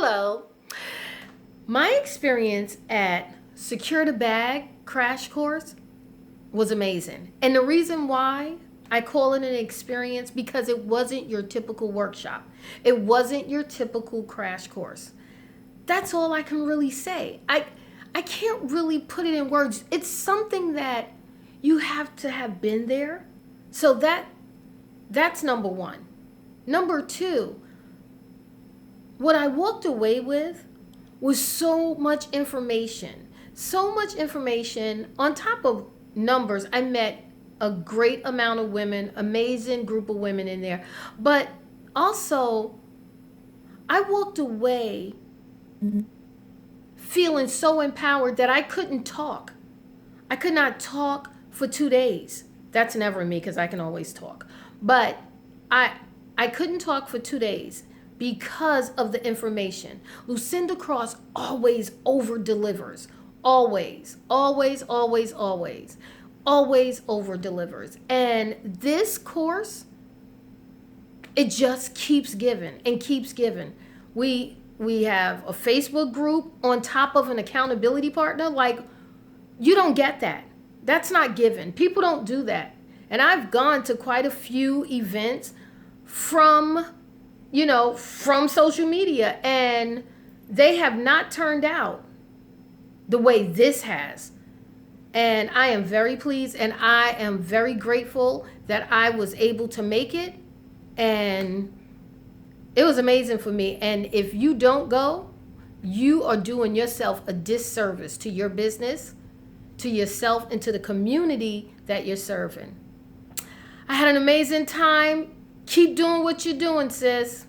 Hello. My experience at Secure the Bag crash course was amazing. And the reason why I call it an experience because it wasn't your typical workshop. It wasn't your typical crash course. That's all I can really say. I can't really put it in words. It's something that you have to have been there. So that's number 1. Number 2, what I walked away with was so much information. So much information on top of numbers. I met a great amount of women, amazing group of women in there. But also, I walked away feeling so empowered that I couldn't talk. I could not talk for 2 days. That's never me because I can always talk. But I couldn't talk for 2 days because of the information. Lucinda Cross always over delivers. Always, always, always, always, always over delivers. And this course, it just keeps giving and keeps giving. We have a Facebook group on top of an accountability partner. Like, you don't get that. That's not given. People don't do that. And I've gone to quite a few events from social media, and they have not turned out the way this has. And I am very pleased, and I am very grateful that I was able to make it. And it was amazing for me. And if you don't go, you are doing yourself a disservice to your business, to yourself, and to the community that you're serving. I had an amazing time. Keep doing what you're doing, sis.